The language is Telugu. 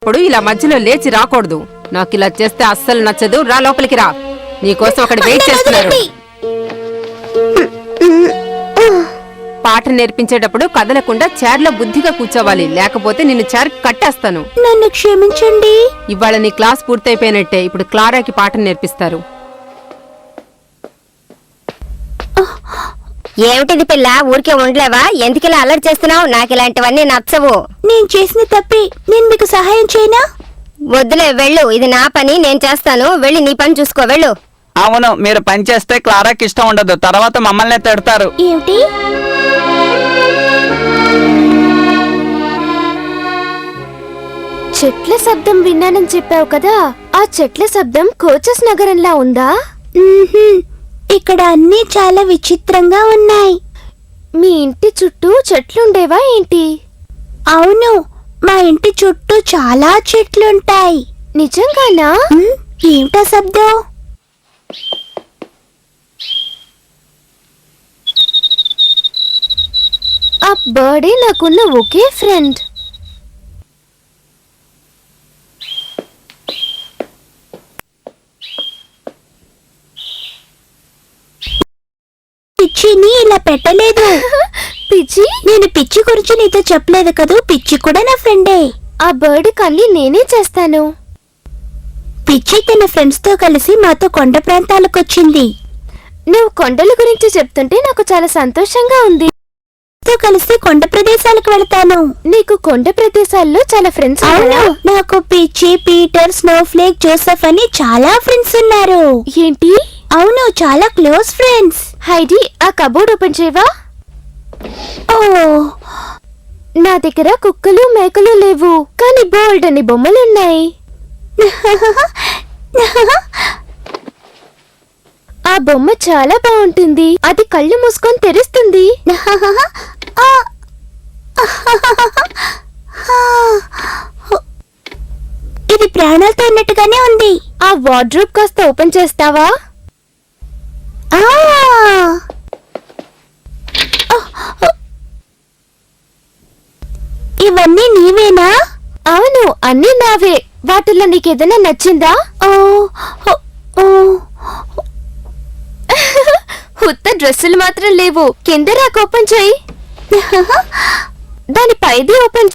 ఇప్పుడు ఇలా మధ్యలో లేచి రాకూడదు. నాకు ఇలా చేస్తే అస్సలు నచ్చదు. రా లోపలికి రా. నీకోసం అక్కడ వెయిట్ చేస్తున్నారు. పాట నేర్పించేటప్పుడు కదలకుండా చైర్లో బుద్ధిగా కూర్చోవాలి, లేకపోతే నిన్ను చైర్ కట్టేస్తాను. నన్ను క్షమించండి. ఇవాళ నీ క్లాస్ పూర్తయిపోయినట్టే. ఇప్పుడు క్లారాకి పాట నేర్పిస్తారు. ఏమిటిది పిల్ల, ఊరికే ఉండలేవా? ఎందుకిలా అల్లరి చేస్తున్నావు? నాకు ఇలాంటివన్నీ నచ్చవు. నేను చేసిన తప్పే. నేను మీకు సహాయం చేయనా? వద్దులే, వెళ్ళు. ఇది నా పని, నేను చేస్తాను. వెళ్ళి నీ పని చూసుకో, వెళ్ళు. అవును, మీరు పని చేస్తే క్లారాకి ఇష్టం ఉండదు. తర్వాత మమ్మల్ని తిడతారు. ఏమిటి? చెట్ల శబ్దం విన్నానని చెప్పావు కదా, ఆ చెట్ల శబ్దం కోచస్ నగరంలా ఉందా? ఇక్కడ అన్నీ చాలా విచిత్రంగా ఉన్నాయి. మీ ఇంటి చుట్టూ చెట్లుండేవా ఏంటి? అవును, మా ఇంటి చుట్టూ చాలా చెట్లుంటాయి. నిజంగానా? ఏమిటా శబ్దం? ఆ బర్డే నాకున్న ఒకే ఫ్రెండ్. పిచ్చిని ఇలా పెట్టలేదు. పిచ్చి? నేను పిచ్చి గురించి నీతో చెప్పలేదు కదూ. పిచ్చి కూడా నా ఫ్రెండే. ఆ బర్డ్ కన్నీ నేనే చేస్తాను. పిచ్చి తన ఫ్రెండ్స్ తో కలిసి మాతో కొండ ప్రాంతాలకొచ్చింది. నువ్వు కొండల గురించి చెప్తుంటే నాకు చాలా సంతోషంగా ఉంది. తో కలిసి కొండ ప్రదేశాలకు వెళతాను. నీకు కొండ ప్రదేశాల్లో చాలా ఫ్రెండ్స్ అవును, నాకు పిచ్చి, పీటర్, స్నోఫ్లేక్, జోసెఫ్ అని చాలా ఫ్రెండ్స్ ఉన్నారు. ఏంటి? అవును, చాలా క్లోజ్ ఫ్రెండ్స్. హైడీ, ఆ కబోర్డ్ ఓపెన్ చేయవా? ఓ, నా దగ్గర కుక్కలు మేకలు లేవు, కానీ బోల్డ్ అని బొమ్మలున్నాయి. ఆ బొమ్మ చాలా బాగుంటుంది. అది కళ్ళు మూసుకొని తెరుస్తుంది. ఇది ప్రాణాలతో ఉన్నట్టుగానే ఉంది. ఆ వార్డ్రోబ్ కాస్త ఓపెన్ చేస్తావా? ఇవన్నీ నీవేనా? అవును, అన్నీ నావే. వాటిల్లో నీకేదైనా నచ్చిందా? ఉత్త డ్రెస్సులు మాత్రం లేవు. కింద రాక్ ఓపెన్ చేయి. దాని పైది ఓపెన్